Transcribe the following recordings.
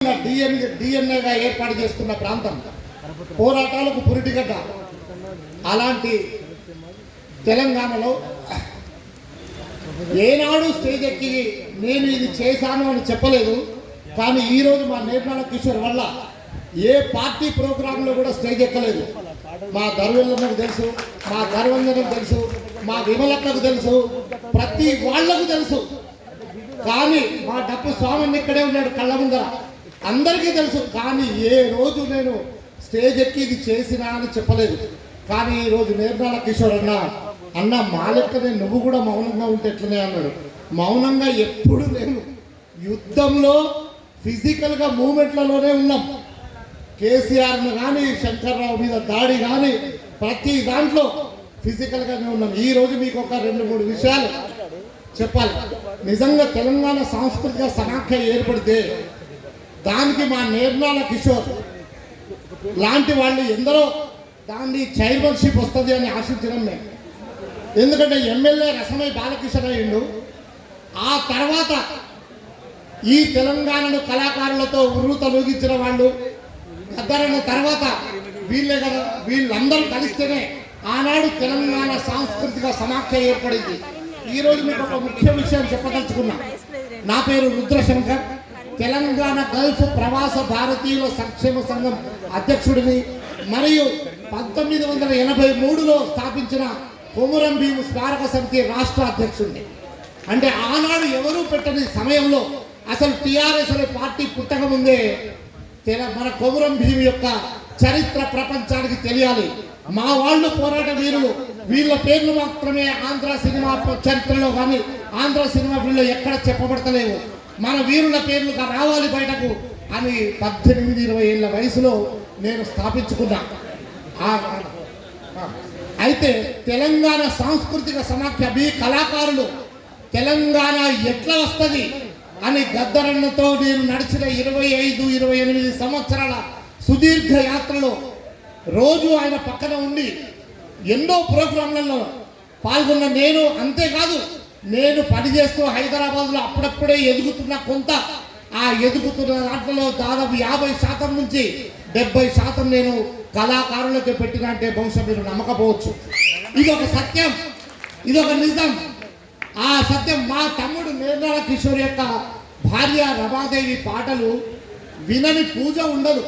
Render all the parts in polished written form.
డిఎన్ఏగా ఏర్పాటు చేస్తున్న ప్రాంతం పోరాటాలకు పురిటిగడ్డ. అలాంటి తెలంగాణలో ఏనాడు స్టేజ్ ఎక్కి నేను ఇది చేశాను అని చెప్పలేదు. కానీ ఈరోజు మా నిర్మల కిషోర్ వల్ల ఏ పార్టీ ప్రోగ్రాంలో కూడా స్టేజ్ ఎక్కలేదు. మా దర్వెల్లమ్మకు తెలుసు, మా దర్వంజనకు తెలుసు, మా విమలక్కకు తెలుసు, ప్రతి వాళ్లకు తెలుసు. కానీ మా డప్పు స్వామి ఇక్కడే ఉన్నాడు కళ్ళ ముందర, అందరికీ తెలుసు. కానీ ఏ రోజు నేను స్టేజ్ ఎక్కి ఇది చేసినా అని చెప్పలేదు. కానీ ఈరోజు నిర్మల కిషోర్ అన్న మా లెక్కనే నువ్వు కూడా మౌనంగా ఉంటే ఎట్లనే అన్నాడు. మౌనంగా ఎప్పుడు నేను యుద్ధంలో ఫిజికల్గా మూమెంట్లలోనే ఉన్నాం. కేసీఆర్ను కానీ శంకర్రావు మీద దాడి కానీ ప్రతి దాంట్లో ఫిజికల్గానే ఉన్నాం. ఈరోజు మీకు ఒక 2-3 విషయాలు చెప్పాలి. నిజంగా తెలంగాణ సాంస్కృతిక సమాఖ్య ఏర్పడితే దానికి మా నిర్మల కిషోర్ లాంటి వాళ్ళు ఎందరో దాన్ని చైర్మన్షిప్ వస్తుంది అని ఆశించడం మేము. ఎందుకంటే ఎమ్మెల్యే రసమై బాలకిషన్ అయ్యిండు. ఆ తర్వాత ఈ తెలంగాణను కళాకారులతో ఉర్రూతలూగించిన వాళ్ళు గద్దరన్న తర్వాత వీళ్ళే కదా. వీళ్ళందరూ కలిస్తేనే ఆనాడు తెలంగాణ సాంస్కృతిక సమాఖ్య ఏర్పడింది. ఈరోజు మీకు ఒక ముఖ్య విషయం చెప్పదలుచుకున్నా. నా పేరు రుద్రశంకర్, తెలంగాణ గల్ఫ్ ప్రవాస భారతీయుల సంక్షేమ సంఘం అధ్యక్షుడిని, మరియు 1983లో స్థాపించిన కొమురం భీం స్మారక సమితి రాష్ట్ర అధ్యక్షుడిని. అంటే ఆనాడు ఎవరూ పెట్టని సమయంలో అసలు టీఆర్ఎస్ అనే పార్టీ పుట్టక ముందే మన కొమురం భీం యొక్క చరిత్ర ప్రపంచానికి తెలియాలి. మా వాళ్ళు పోరాట వీరులు, వీళ్ళ పేర్లు మాత్రమే ఆంధ్ర సినిమా చరిత్రలో కానీ ఆంధ్ర సినిమా ఫీల్డ్లో ఎక్కడ చెప్పబడతలేవు. మన వీరుల పేర్లు రావాలి బయటకు అని 18-20 ఏళ్ళ వయసులో నేను స్థాపించుకున్నా. అయితే తెలంగాణ సాంస్కృతిక సమాఖ్య మీ కళాకారులు తెలంగాణ ఎట్లా వస్తుంది అని గద్దరన్నతో నేను నడిచిన 25-28 సంవత్సరాల సుదీర్ఘ యాత్రలో రోజు ఆయన పక్కన ఉండి ఎన్నో ప్రోగ్రాంలలో పాల్గొన్న నేను. అంతేకాదు నేను పనిచేస్తూ హైదరాబాద్లో అప్పుడప్పుడే ఎదుగుతున్న కొంత ఆ ఎదుగుతున్న దాంట్లో దాదాపు 50% నుంచి 70% నేను కళాకారులకి పెట్టిన అంటే బహుశా మీరు నమ్మకపోవచ్చు. ఇదొక సత్యం, ఇదొక నిజం. ఆ సత్యం మా తమ్ముడు నిర్మల కిషోర్ యొక్క భార్య రమాదేవి పాటలు వినని పూజ ఉండదు,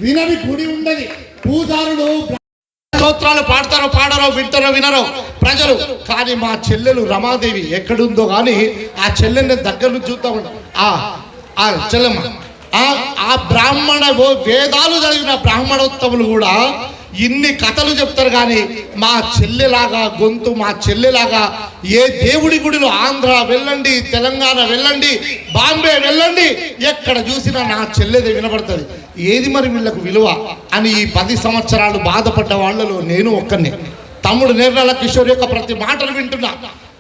వినని గుడి ఉండదు. పూజారులు స్తోత్రాలు పాడతారో పాడరో, వింటారో వినరో ప్రజలు. కానీ మా చెల్లెలు రమాదేవి ఎక్కడుందో కానీ ఆ చెల్లెని దగ్గర నుంచి చూద్దాం. ఆ చెల్లెమ్మ ఆ బ్రాహ్మణ వేదాలు చదివిన బ్రాహ్మణోత్తములు కూడా ఇన్ని కథలు చెప్తారు. కానీ మా చెల్లెలాగా గొంతు, మా చెల్లెలాగా ఏ దేవుడి గుడిలో ఆంధ్ర వెళ్ళండి, తెలంగాణ వెళ్ళండి, బాంబే వెళ్ళండి, ఎక్కడ చూసినా నా చెల్లెదే వినబడుతుంది. ఏది మరి వీళ్ళకు విలువ అని ఈ 10 సంవత్సరాలు బాధపడ్డ వాళ్ళలో నేను ఒక్కనే. తమ్ముడు నిర్మల కిషోర్ యొక్క ప్రతి మాటలు వింటున్నా.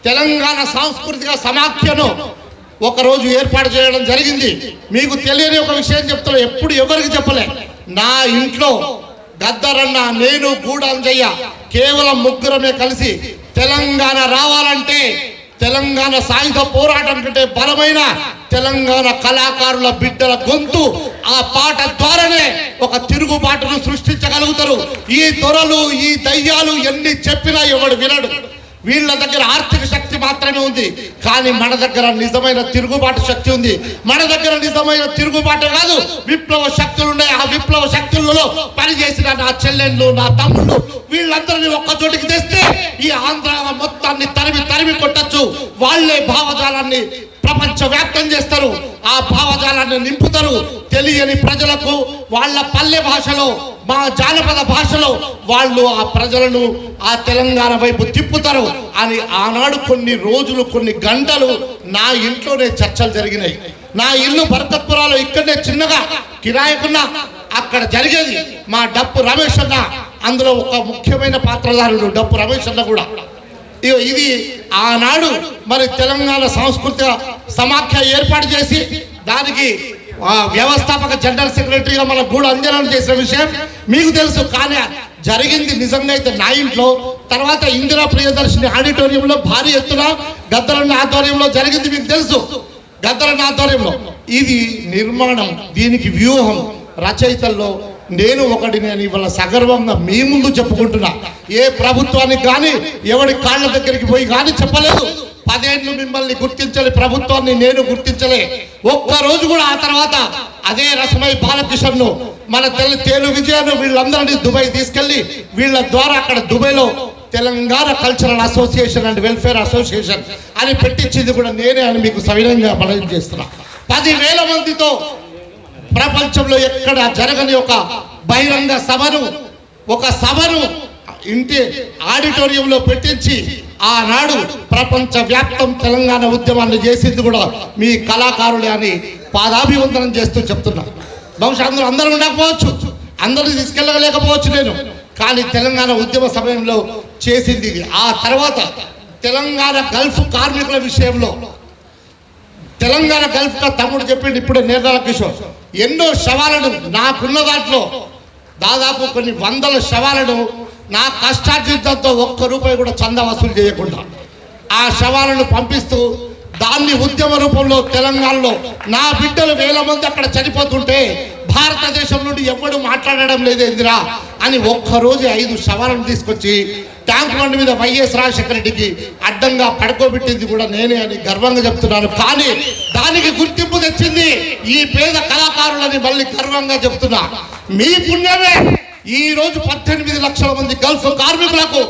తెలంగాణ సాంస్కృతిక సమాఖ్యను ఒకరోజు ఏర్పాటు చేయడం జరిగింది. మీకు తెలియని ఒక విషయం చెప్తున్నా, ఎప్పుడు ఎవరికి చెప్పలే. నా ఇంట్లో గద్దరన్న, నేను, గూడాంజయ్య కేవలం ముగ్గురమే కలిసి తెలంగాణ రావాలంటే తెలంగాణ సాయుధ పోరాటం కంటే బలమైన తెలంగాణ కళాకారుల బిడ్డల గొంతు ఆ పాట ద్వారానే ఒక తిరుగుబాటును సృష్టించగలుగుతారు. ఈ దొరలు, ఈ దయ్యాలు ఎన్ని చెప్పినా ఎవడు వినడు. వీళ్ళ దగ్గర ఆర్థిక శక్తి మాత్రమే ఉంది, కానీ మన దగ్గర నిజమైన తిరుగుబాటు శక్తి ఉంది. మన దగ్గర నిజమైన తిరుగుబాటు కాదు, విప్లవ శక్తులు ఉన్నాయి. ఆ విప్లవ శక్తులలో పనిచేసిన నా చెల్లెళ్ళు, నా తమ్ముళ్ళు వీళ్ళందరినీ ఒక్కచోటికి తెస్తే ఈ ఆంధ్ర మొత్తాన్ని తరిమి కొట్టచ్చు. వాళ్ళే భావజాలాన్ని ప్రపంచవ్యాప్తం చేస్తారు, ఆ భావజాలాన్ని నింపుతారు. తెలియని ప్రజలకు వాళ్ళ పల్లె భాషలో, మా జానపద భాషలో వాళ్ళు ఆ ప్రజలను ఆ తెలంగాణ వైపు తిప్పుతారు అని ఆనాడు కొన్ని రోజులు, కొన్ని గంటలు నా ఇంట్లోనే చర్చలు జరిగినాయి. నా ఇల్లు బర్కత్పురాలో ఇక్కడనే చిన్నగా కిరాయికున్నా అక్కడ జరిగేది. మా డప్పు రమేష్ అన్న అందులో ఒక ముఖ్యమైన పాత్రధారుడు. డప్పు రమేష్ అన్న కూడా ఇది ఆనాడు మరి తెలంగాణ సాంస్కృతిక సమాఖ్య ఏర్పాటు చేసి దానికి వ్యవస్థాపక జనరల్ సెక్రటరీగా మన గూడ అంజనం చేసిన విషయం మీకు తెలుసు. కానీ జరిగింది నిజంగా అయితే నా ఇంట్లో. తర్వాత ఇందిరా ప్రియదర్శిని ఆడిటోరియంలో భారీ ఎత్తున గద్దరన్న ఆధ్వర్యంలో జరిగింది మీకు తెలుసు. గద్దరన్న ఆధ్వర్యంలో ఇది నిర్మాణం, దీనికి వ్యూహం రచయితల్లో నేను ఒకటి. నేను ఇవాళ సగర్వంగా మీ ముందు చెప్పుకుంటున్నా. ఏ ప్రభుత్వానికి కానీ ఎవడి కాళ్ళ దగ్గరికి పోయి కానీ చెప్పలేదు. 10 ఏళ్ళు మిమ్మల్ని గుర్తించలే ప్రభుత్వాన్ని, నేను గుర్తించలే ఒక్కరోజు కూడా. ఆ తర్వాత అదే రసమై బాలకిషన్ను, మన తేలు విజయను, వీళ్ళందరినీ దుబాయ్ తీసుకెళ్లి వీళ్ళ ద్వారా అక్కడ దుబాయ్లో Telangana cultural association and welfare association అని పెట్టించింది కూడా నేనే అని మీకు సవినంగా మనవి చేస్తున్నా. 10,000 మందితో ప్రపంచంలో ఎక్కడ జరగని ఒక బహిరంగ సభను ఇంటి ఆడిటోరియంలో పెట్టించి ఆనాడు ప్రపంచ వ్యాప్తం తెలంగాణ ఉద్యమాన్ని చేసింది కూడా మీ కళాకారులే అని పాదాభివందనం చేస్తూ చెప్తున్నా. బహుశా అందరూ ఉండకపోవచ్చు, అందరినీ తీసుకెళ్ళలేకపోవచ్చు నేను, కానీ తెలంగాణ ఉద్యమ సమయంలో చేసింది ఇది. ఆ తర్వాత తెలంగాణ గల్ఫ్ కార్మికుల విషయంలో, తెలంగాణ గల్ఫ్ తమ్ముడు చెప్పిండు ఇప్పుడే నేర్దాల కిషోర్, ఎన్నో శవాలను నాకున్న దాంట్లో దాదాపు కొన్ని 100 శవాలను నా కష్టార్జితంతో ₹1 కూడా చందా వసూలు చేయకుండా ఆ శవాలను పంపిస్తూ దాన్ని ఉద్యమ రూపంలో తెలంగాణలో నా బిడ్డలు 1000 మంది అక్కడ చనిపోతుంటే భారతదేశం నుండి ఎవడు మాట్లాడడం లేదేందిరా అని ఒక్కరోజు 5 శవాలను తీసుకొచ్చి ట్యాంక్ బండ్ మీద వైఎస్ రాజశేఖర రెడ్డికి అడ్డంగా పడుకోబెట్టింది కూడా నేనే అని గర్వంగా చెప్తున్నాను. కానీ దానికి గుర్తింపు తెచ్చింది ఈ పేద కళాకారులని మళ్ళీ గర్వంగా చెప్తున్నా. మీ పుణ్యమే ఈ రోజు 18 లక్షల మంది గల్ఫ్ కార్మికులకు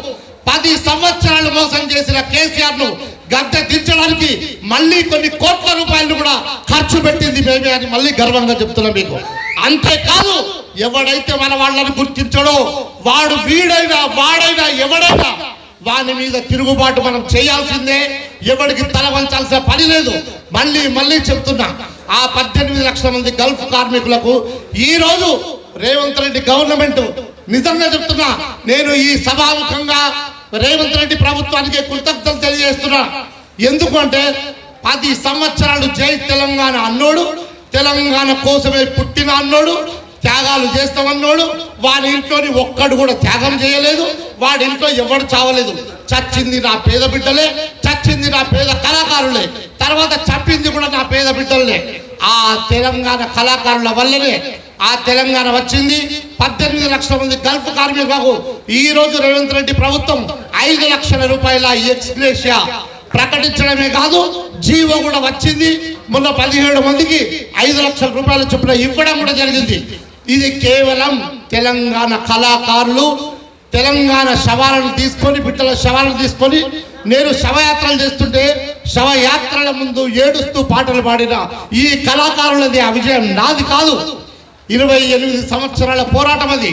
10 సంవత్సరాలు మోసం చేసిన కేసీఆర్ ను గద్దె దించడానికి మళ్ళీ కొన్ని కోట్ల రూపాయలు కూడా ఖర్చు పెట్టింది మేమే అని మళ్ళీ గర్వంగా చెప్తున్నాం మీకు. అంతేకాదు, ఎవడైతే మన వాళ్ళని గుర్తించడో వాడు వీడైనా వాడైనా ఎవడైనా వాని మీద తిరుగుబాటు మనం చేయాల్సిందే. ఎవడికి తల వంచాల్సిన పని లేదు. మళ్ళీ చెప్తున్నా, ఆ 18 లక్షల మంది గల్ఫ్ కార్మికులకు ఈ రోజు రేవంత్ రెడ్డి గవర్నమెంట్, నిజంగా చెప్తున్నా, నేను ఈ సభాముఖంగా రేవంత్ రెడ్డి ప్రభుత్వానికి కృతజ్ఞతలు తెలియజేస్తున్నా. ఎందుకు అంటే 10 సంవత్సరాలు జై తెలంగాణ అన్నోడు, తెలంగాణ కోసమే పుట్టిన అన్నోడు, త్యాగాలు చేస్తామన్నోడు, వాడి ఇంట్లోని ఒక్కడు కూడా త్యాగం చేయలేదు, వాడి ఇంట్లో ఎవడు చావలేదు. చచ్చింది నా పేద బిడ్డలే, చచ్చింది నా పేద కళాకారులే, తర్వాత చంపింది కూడా నా పేద బిడ్డలే. ఆ తెలంగాణ కళాకారుల వల్లనే ఆ తెలంగాణ వచ్చింది. 18 లక్షల మంది గల్ఫ్ కార్మికులకు ఈ రోజు రేవంత్ రెడ్డి ప్రభుత్వం 5 లక్షల రూపాయల ఎక్స్గ్రేషియా ప్రకటించడమే కాదు, జీవో కూడా వచ్చింది. మొన్న 17 మందికి 5 లక్షల రూపాయల చొప్పున ఇవ్వడం కూడా జరిగింది. ఇది కేవలం తెలంగాణ కళాకారులు తెలంగాణ శవాలను తీసుకొని, బిడ్డల శవాలను తీసుకొని నేను శవయాత్రలు చేస్తుంటే శవయాత్రల ముందు ఏడుస్తూ పాటలు పాడిన ఈ కళాకారులది ఆ విజయం నాది కాదు. 28 సంవత్సరాల పోరాటం అది.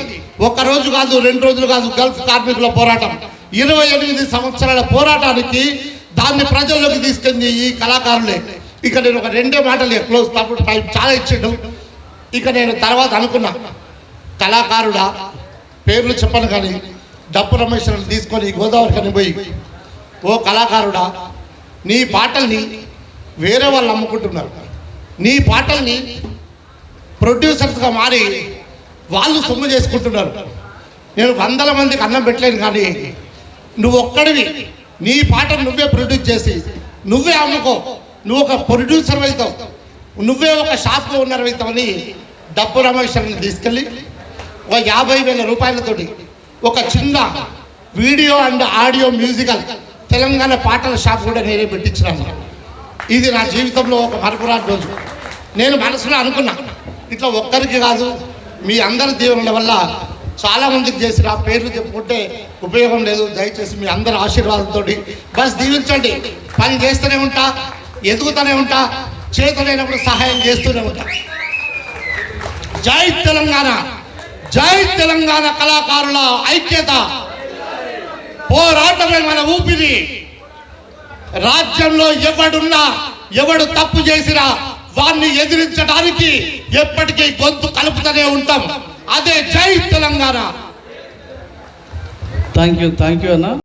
ఒక రోజు కాదు, 2 రోజులు కాదు, గల్ఫ్ కార్మికుల పోరాటం. 28 సంవత్సరాల పోరాటానికి దాన్ని ప్రజల్లోకి తీసుకెళ్ళి ఈ కళాకారులే. ఇక నేను ఒక 2 మాటలు క్లోజ్, తప్పుడు టైం చాలా ఇచ్చిండు. ఇక నేను తర్వాత అనుకున్నా, కళాకారుడా పేర్లు చెప్పను కానీ డప్పు రమేశ్వరులు తీసుకొని గోదావరి కని పోయి, ఓ కళాకారుడా, నీ పాటల్ని వేరే వాళ్ళు అమ్ముకుంటున్నారు, నీ పాటల్ని ప్రొడ్యూసర్స్గా మారి వాళ్ళు సొమ్ము చేసుకుంటున్నారు. నేను 100 మందికి అన్నం పెట్టలేను, కానీ నువ్వు ఒక్కడివి నీ పాటను నువ్వే ప్రొడ్యూస్ చేసి నువ్వే అమ్ముకో, నువ్వు ఒక ప్రొడ్యూసర్ అవుతావు, నువ్వే ఒక షాప్లో ఉన్నారు అవుతావని డప్పు రమేశ్వరుని తీసుకెళ్ళి ఒక 50,000 రూపాయలతోటి ఒక చిన్న video and audio musical Telangana పాటల షాప్ కూడా నేనే పెట్టించినాను. ఇది నా జీవితంలో ఒక మరపురాని రోజు. నేను మనసులో అనుకున్నా, ఇట్లా ఒక్కరికి కాదు, మీ అందరి దీవెనల వల్ల చాలామందికి చేసిన ఆ పేర్లు చెప్పుకుంటే ఉపయోగం లేదు. దయచేసి మీ అందరి ఆశీర్వాదంతో బస్ దీవించండి. పని చేస్తూనే ఉంటా, ఎదుగుతూనే ఉంటా, చేతనైనప్పుడు సహాయం చేస్తూనే ఉంటా. జై తెలంగాణ, జై తెలంగాణ కళాకారుల ఐక్యత, పోరాటమే మన ఊపిరి. రాజ్యంలో ఎవడున్నా, ఎవడు తప్పు చేసినా వారిని ఎదిరించడానికి ఎప్పటికీ గొంతు కలుపుతూనే ఉంటాం. అదే జై తెలంగాణ. థ్యాంక్ యూ అన్న.